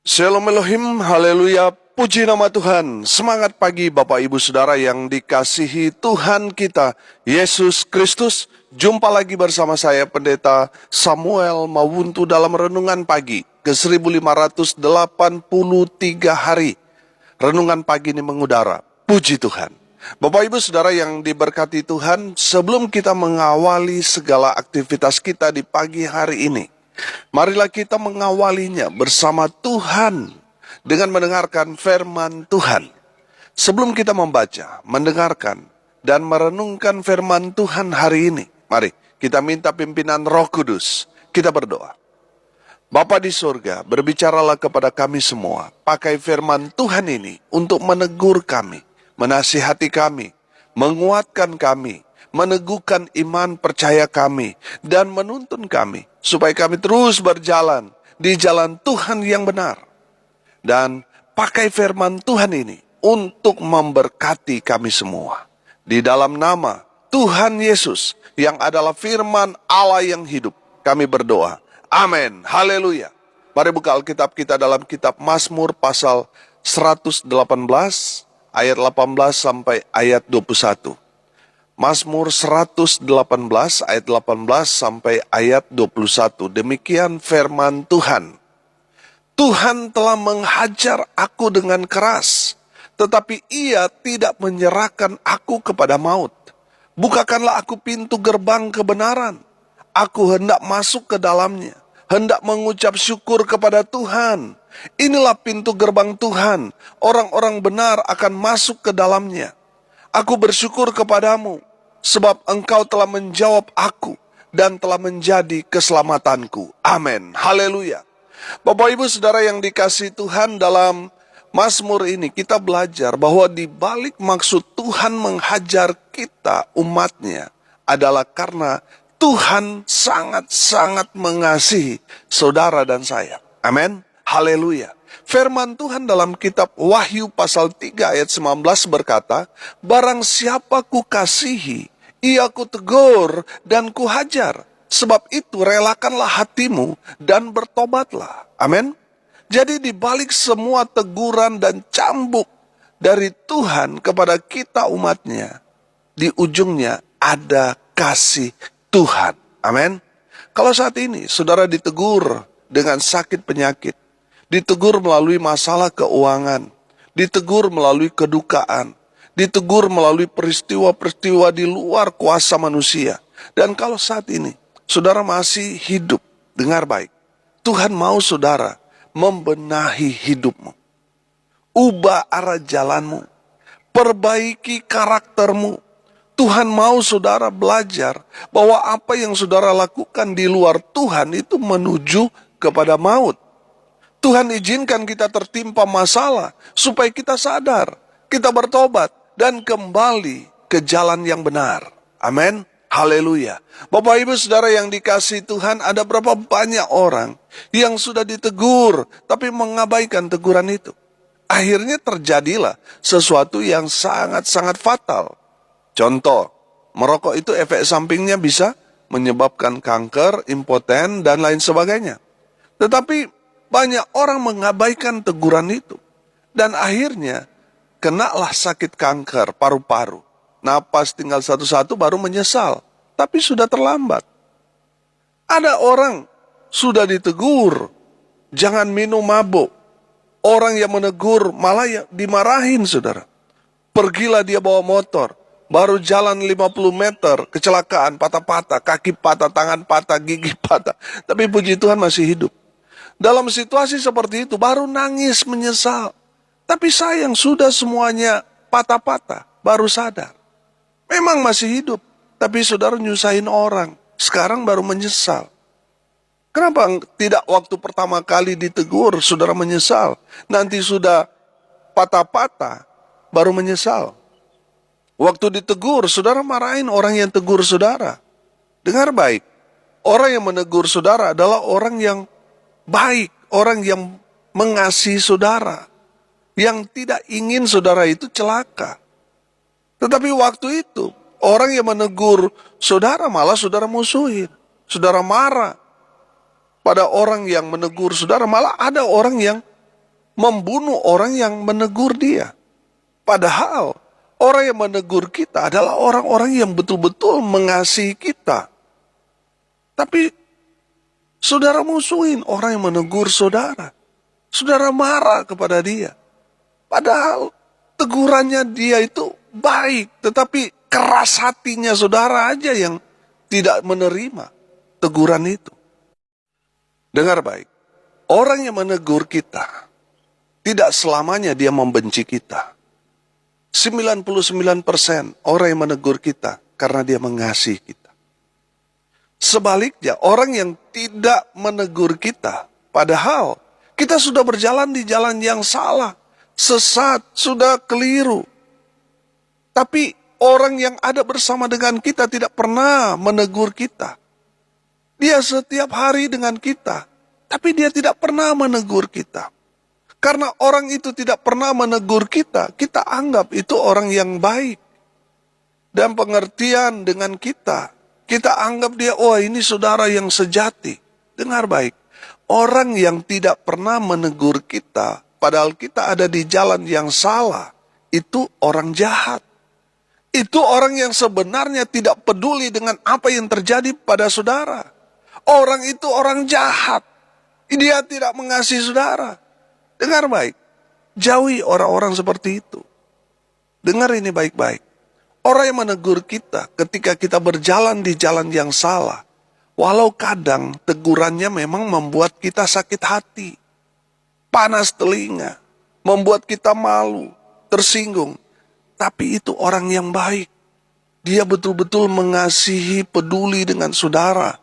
Shalom Elohim, haleluya, puji nama Tuhan. Semangat pagi Bapak Ibu Saudara yang dikasihi Tuhan kita, Yesus Kristus. Jumpa lagi bersama saya Pendeta Samuel Mawuntu dalam Renungan Pagi ke 1583 hari. Renungan pagi ini mengudara, puji Tuhan. Bapak Ibu Saudara yang diberkati Tuhan, sebelum kita mengawali segala aktivitas kita di pagi hari ini, marilah kita mengawalinya bersama Tuhan dengan mendengarkan firman Tuhan. Sebelum kita membaca, mendengarkan, dan merenungkan firman Tuhan hari ini, mari kita minta pimpinan Roh Kudus. Kita berdoa. Bapa di surga, berbicaralah kepada kami semua. Pakai firman Tuhan ini untuk menegur kami, menasihati kami, menguatkan kami, meneguhkan iman percaya kami, dan menuntun kami, supaya kami terus berjalan di jalan Tuhan yang benar. Dan pakai firman Tuhan ini untuk memberkati kami semua. Di dalam nama Tuhan Yesus yang adalah firman Allah yang hidup, kami berdoa. Amin. Haleluya. Mari buka Alkitab kita dalam kitab Mazmur pasal 118 ayat 18 sampai ayat 21. Mazmur 118 ayat 18 sampai ayat 21. Demikian firman Tuhan. Tuhan telah menghajar aku dengan keras, tetapi Ia tidak menyerahkan aku kepada maut. Bukakanlah aku pintu gerbang kebenaran. Aku hendak masuk ke dalamnya, hendak mengucap syukur kepada Tuhan. Inilah pintu gerbang Tuhan, orang-orang benar akan masuk ke dalamnya. Aku bersyukur kepadamu, sebab Engkau telah menjawab aku dan telah menjadi keselamatanku. Amin. Haleluya. Bapak Ibu Saudara yang dikasihi Tuhan, dalam Mazmur ini kita belajar bahwa di balik maksud Tuhan menghajar kita umatnya adalah karena Tuhan sangat-sangat mengasihi saudara dan saya. Amin. Haleluya. Firman Tuhan dalam kitab Wahyu pasal 3 ayat 19 berkata, barang siapa ku kasihi, ia ku tegur dan ku hajar. Sebab itu relakanlah hatimu dan bertobatlah. Amin. Jadi di balik semua teguran dan cambuk dari Tuhan kepada kita umatnya, di ujungnya ada kasih Tuhan. Amin. Kalau saat ini saudara ditegur dengan sakit penyakit, ditegur melalui masalah keuangan, ditegur melalui kedukaan, ditegur melalui peristiwa-peristiwa di luar kuasa manusia. Dan kalau saat ini saudara masih hidup, dengar baik, Tuhan mau saudara membenahi hidupmu. Ubah arah jalanmu, perbaiki karaktermu. Tuhan mau saudara belajar bahwa apa yang saudara lakukan di luar Tuhan itu menuju kepada maut. Tuhan izinkan kita tertimpa masalah supaya kita sadar, kita bertobat dan kembali ke jalan yang benar. Amin. Haleluya. Bapak Ibu Saudara yang dikasihi Tuhan, ada berapa banyak orang yang sudah ditegur tapi mengabaikan teguran itu. Akhirnya terjadilah sesuatu yang sangat-sangat fatal. Contoh, merokok itu efek sampingnya bisa menyebabkan kanker, impoten, dan lain sebagainya. Tetapi banyak orang mengabaikan teguran itu. Dan akhirnya kenalah sakit kanker paru-paru. Napas tinggal satu-satu baru menyesal. Tapi sudah terlambat. Ada orang sudah ditegur, jangan minum mabuk. Orang yang menegur malah dimarahin saudara. Pergilah dia bawa motor. Baru jalan 50 meter, kecelakaan, patah-patah, kaki patah, tangan patah, gigi patah. Tapi puji Tuhan masih hidup. Dalam situasi seperti itu, baru nangis, menyesal. Tapi sayang, sudah semuanya patah-patah, baru sadar. Memang masih hidup, tapi saudara nyusahin orang. Sekarang baru menyesal. Kenapa tidak waktu pertama kali ditegur, saudara menyesal? Nanti sudah patah-patah, baru menyesal. Waktu ditegur, saudara marahin orang yang tegur saudara. Dengar baik, orang yang menegur saudara adalah orang yang baik, orang yang mengasihi saudara, yang tidak ingin saudara itu celaka. Tetapi waktu itu, orang yang menegur saudara malah saudara musuhin, saudara marah. Pada orang yang menegur saudara, malah ada orang yang membunuh orang yang menegur dia. Padahal orang yang menegur kita adalah orang-orang yang betul-betul mengasihi kita. Tapi saudara musuhin orang yang menegur saudara. Saudara marah kepada dia. Padahal tegurannya dia itu baik, tetapi keras hatinya saudara aja yang tidak menerima teguran itu. Dengar baik, orang yang menegur kita, tidak selamanya dia membenci kita. 99% orang yang menegur kita karena dia mengasihi kita. Sebaliknya, orang yang tidak menegur kita, padahal kita sudah berjalan di jalan yang salah, sesat, sudah keliru. Tapi orang yang ada bersama dengan kita tidak pernah menegur kita. Dia setiap hari dengan kita, tapi dia tidak pernah menegur kita. Karena orang itu tidak pernah menegur kita, kita anggap itu orang yang baik. Dan pengertian dengan kita anggap dia, oh ini saudara yang sejati. Dengar baik, orang yang tidak pernah menegur kita, padahal kita ada di jalan yang salah, itu orang jahat. Itu orang yang sebenarnya tidak peduli dengan apa yang terjadi pada saudara. Orang itu orang jahat. Dia tidak mengasihi saudara. Dengar baik, jauhi orang-orang seperti itu. Dengar ini baik-baik. Orang yang menegur kita ketika kita berjalan di jalan yang salah, walau kadang tegurannya memang membuat kita sakit hati, panas telinga, membuat kita malu, tersinggung. Tapi itu orang yang baik. Dia betul-betul mengasihi, peduli dengan saudara.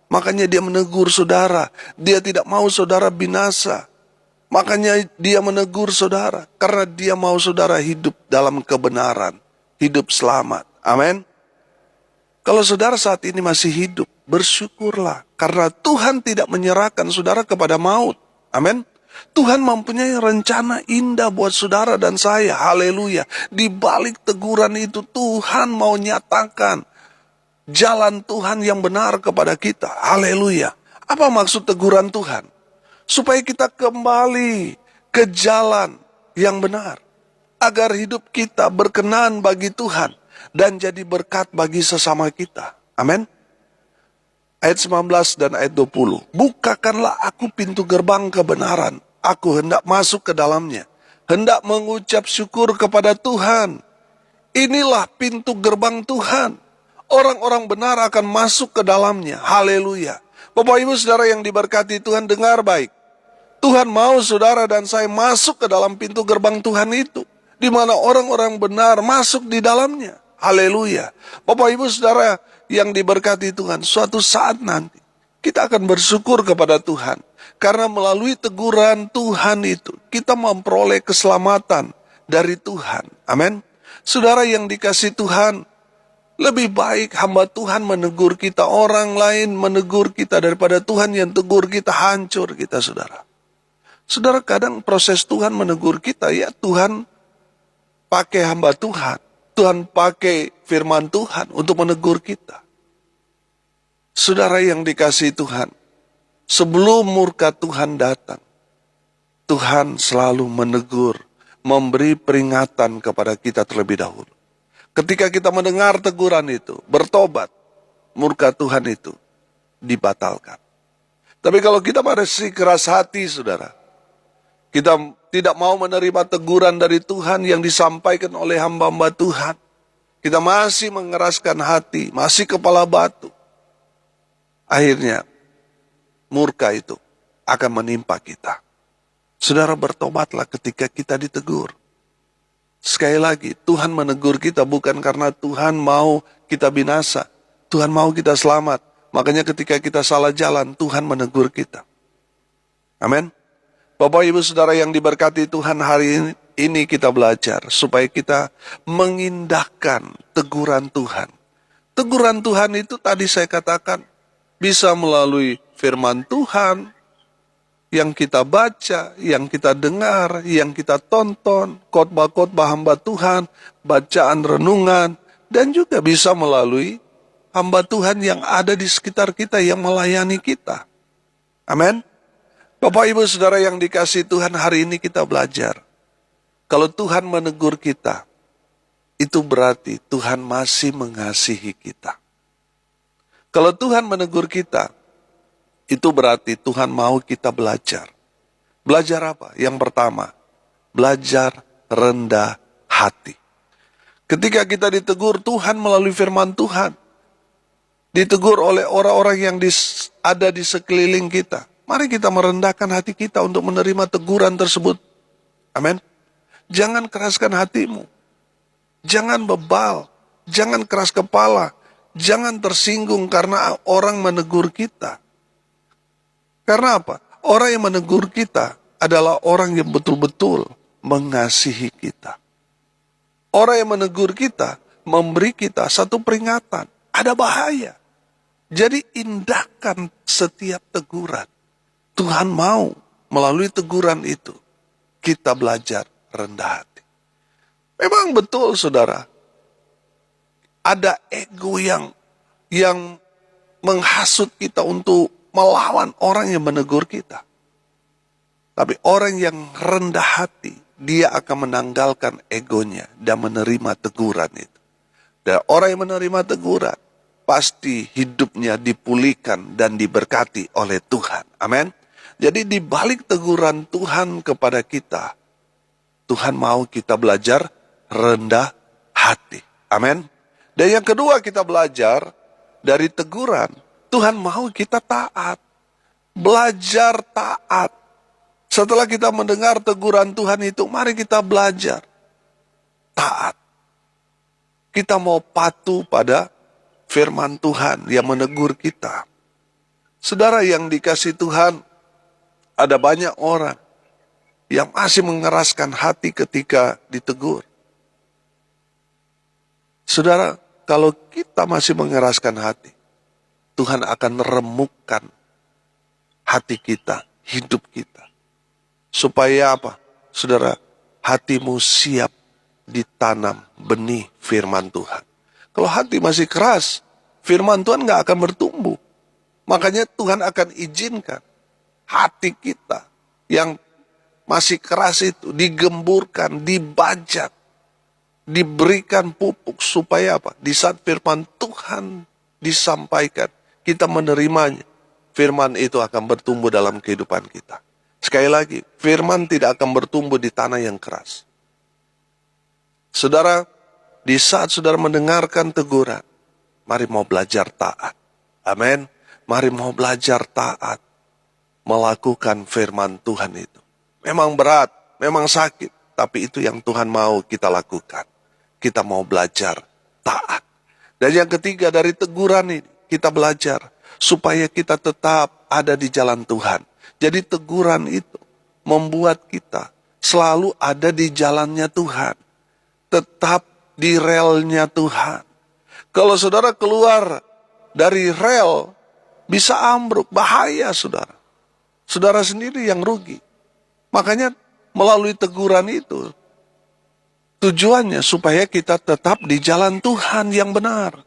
Makanya dia menegur saudara. Dia tidak mau saudara binasa. Makanya dia menegur saudara. Karena dia mau saudara hidup dalam kebenaran. Hidup selamat. Amin. Kalau saudara saat ini masih hidup, bersyukurlah. Karena Tuhan tidak menyerahkan saudara kepada maut. Amin. Tuhan mempunyai rencana indah buat saudara dan saya. Haleluya. Di balik teguran itu Tuhan mau nyatakan jalan Tuhan yang benar kepada kita. Haleluya. Apa maksud teguran Tuhan? Supaya kita kembali ke jalan yang benar. Agar hidup kita berkenan bagi Tuhan. Dan jadi berkat bagi sesama kita. Amin. Ayat 19 dan ayat 20. Bukakanlah aku pintu gerbang kebenaran. Aku hendak masuk ke dalamnya. Hendak mengucap syukur kepada Tuhan. Inilah pintu gerbang Tuhan. Orang-orang benar akan masuk ke dalamnya. Haleluya. Bapak Ibu Saudara yang diberkati Tuhan, dengar baik. Tuhan mau saudara dan saya masuk ke dalam pintu gerbang Tuhan itu. Di mana orang-orang benar masuk di dalamnya. Haleluya. Bapak Ibu Saudara yang diberkati Tuhan, suatu saat nanti kita akan bersyukur kepada Tuhan. Karena melalui teguran Tuhan itu, kita memperoleh keselamatan dari Tuhan. Amin. Saudara yang dikasihi Tuhan, lebih baik hamba Tuhan menegur kita, orang lain menegur kita, daripada Tuhan yang tegur kita, hancur kita, saudara. Saudara, kadang proses Tuhan menegur kita, ya Tuhan pakai hamba Tuhan. Tuhan pakai firman Tuhan untuk menegur kita. Saudara yang dikasihi Tuhan, sebelum murka Tuhan datang, Tuhan selalu menegur, memberi peringatan kepada kita terlebih dahulu. Ketika kita mendengar teguran itu, bertobat, murka Tuhan itu dibatalkan. Tapi kalau kita masih keras hati, saudara, kita tidak mau menerima teguran dari Tuhan yang disampaikan oleh hamba-hamba Tuhan, kita masih mengeraskan hati, masih kepala batu, akhirnya murka itu akan menimpa kita. Saudara, bertobatlah ketika kita ditegur. Sekali lagi, Tuhan menegur kita bukan karena Tuhan mau kita binasa. Tuhan mau kita selamat. Makanya ketika kita salah jalan, Tuhan menegur kita. Amin. Bapak Ibu Saudara yang diberkati Tuhan, hari ini kita belajar supaya kita mengindahkan teguran Tuhan. Teguran Tuhan itu tadi saya katakan bisa melalui firman Tuhan, yang kita baca, yang kita dengar, yang kita tonton, khotbah-khotbah hamba Tuhan, bacaan renungan, dan juga bisa melalui hamba Tuhan yang ada di sekitar kita, yang melayani kita. Amin. Bapak Ibu Saudara yang dikasihi Tuhan, hari ini kita belajar. Kalau Tuhan menegur kita, itu berarti Tuhan masih mengasihi kita. Kalau Tuhan menegur kita, itu berarti Tuhan mau kita belajar. Belajar apa? Yang pertama, belajar rendah hati. Ketika kita ditegur Tuhan melalui firman Tuhan, ditegur oleh orang-orang yang ada di sekeliling kita, mari kita merendahkan hati kita untuk menerima teguran tersebut. Amin. Jangan keraskan hatimu. Jangan bebal. Jangan keras kepala. Jangan tersinggung karena orang menegur kita. Karena apa? Orang yang menegur kita adalah orang yang betul-betul mengasihi kita. Orang yang menegur kita memberi kita satu peringatan. Ada bahaya. Jadi indahkan setiap teguran. Tuhan mau melalui teguran itu kita belajar rendah hati. Memang betul saudara, ada ego yang menghasut kita untuk melawan orang yang menegur kita. Tapi orang yang rendah hati, dia akan menanggalkan egonya dan menerima teguran itu. Dan orang yang menerima teguran, pasti hidupnya dipulihkan dan diberkati oleh Tuhan. Amin. Jadi di balik teguran Tuhan kepada kita, Tuhan mau kita belajar rendah hati. Amin. Dan yang kedua kita belajar dari teguran, Tuhan mau kita taat. Belajar taat. Setelah kita mendengar teguran Tuhan itu, mari kita belajar taat. Kita mau patuh pada firman Tuhan yang menegur kita. Saudara yang dikasihi Tuhan, ada banyak orang yang masih mengeraskan hati ketika ditegur. Saudara, kalau kita masih mengeraskan hati, Tuhan akan remukkan hati kita, hidup kita. Supaya apa? Saudara, hatimu siap ditanam benih firman Tuhan. Kalau hati masih keras, firman Tuhan gak akan bertumbuh. Makanya Tuhan akan izinkan hati kita yang masih keras itu digemburkan, dibajak, diberikan pupuk supaya apa? Di saat firman Tuhan disampaikan, kita menerimanya. Firman itu akan bertumbuh dalam kehidupan kita. Sekali lagi, firman tidak akan bertumbuh di tanah yang keras. Saudara, di saat saudara mendengarkan teguran, mari mau belajar taat. Amin. Mari mau belajar taat. Melakukan firman Tuhan itu. Memang berat, memang sakit. Tapi itu yang Tuhan mau kita lakukan. Kita mau belajar taat. Dan yang ketiga dari teguran ini, kita belajar supaya kita tetap ada di jalan Tuhan. Jadi teguran itu membuat kita selalu ada di jalannya Tuhan. Tetap di relnya Tuhan. Kalau saudara keluar dari rel, bisa ambruk, bahaya saudara. Saudara sendiri yang rugi. Makanya melalui teguran itu, tujuannya supaya kita tetap di jalan Tuhan yang benar.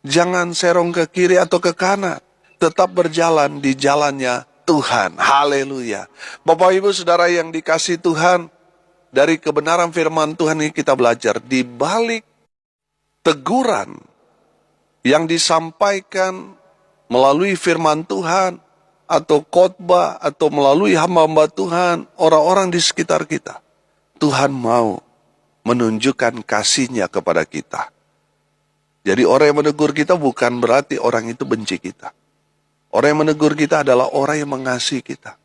Jangan serong ke kiri atau ke kanan. Tetap berjalan di jalannya Tuhan. Haleluya. Bapak Ibu Saudara yang dikasihi Tuhan, dari kebenaran firman Tuhan ini kita belajar. Di balik teguran yang disampaikan melalui firman Tuhan, atau khotbah, atau melalui hamba-hamba Tuhan, orang-orang di sekitar kita, Tuhan mau menunjukkan kasih-Nya kepada kita. Jadi orang yang menegur kita bukan berarti orang itu benci kita. Orang yang menegur kita adalah orang yang mengasihi kita.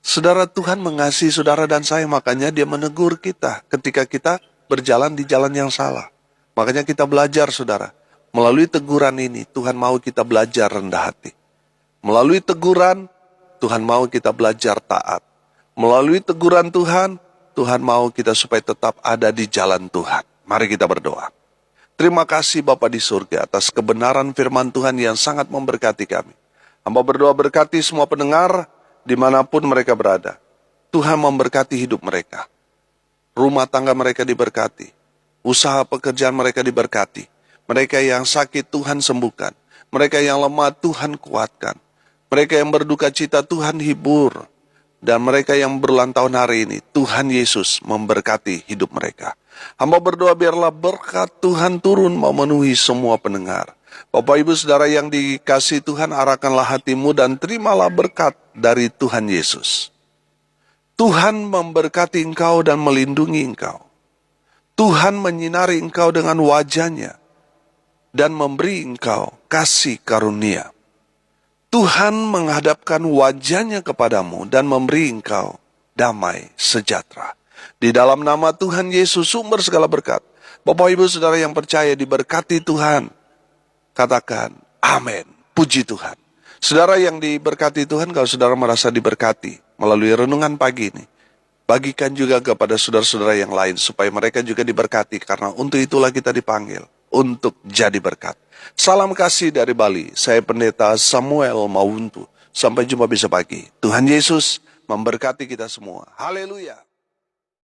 Saudara, Tuhan mengasihi saudara dan saya, makanya Dia menegur kita ketika kita berjalan di jalan yang salah. Makanya kita belajar saudara, melalui teguran ini Tuhan mau kita belajar rendah hati. Melalui teguran, Tuhan mau kita belajar taat. Melalui teguran Tuhan, Tuhan mau kita supaya tetap ada di jalan Tuhan. Mari kita berdoa. Terima kasih Bapa di surga atas kebenaran firman Tuhan yang sangat memberkati kami. Hamba berdoa berkati semua pendengar dimanapun mereka berada. Tuhan memberkati hidup mereka. Rumah tangga mereka diberkati. Usaha pekerjaan mereka diberkati. Mereka yang sakit Tuhan sembuhkan. Mereka yang lemah Tuhan kuatkan. Mereka yang berduka cita, Tuhan hibur. Dan mereka yang berulang tahun hari ini, Tuhan Yesus memberkati hidup mereka. Hamba berdoa biarlah berkat Tuhan turun memenuhi semua pendengar. Bapak Ibu Saudara yang dikasihi Tuhan, arahkanlah hatimu dan terimalah berkat dari Tuhan Yesus. Tuhan memberkati engkau dan melindungi engkau. Tuhan menyinari engkau dengan wajah-Nya dan memberi engkau kasih karunia. Tuhan menghadapkan wajah-Nya kepadamu dan memberi engkau damai sejahtera. Di dalam nama Tuhan Yesus, sumber segala berkat. Bapak Ibu Saudara yang percaya diberkati Tuhan, katakan amin. Puji Tuhan. Saudara yang diberkati Tuhan, kalau saudara merasa diberkati melalui renungan pagi ini, bagikan juga kepada saudara-saudara yang lain supaya mereka juga diberkati, karena untuk itulah kita dipanggil untuk jadi berkat. Salam kasih dari Bali, saya Pendeta Samuel Mawuntu. Sampai jumpa besok pagi. Tuhan Yesus memberkati kita semua. Haleluya.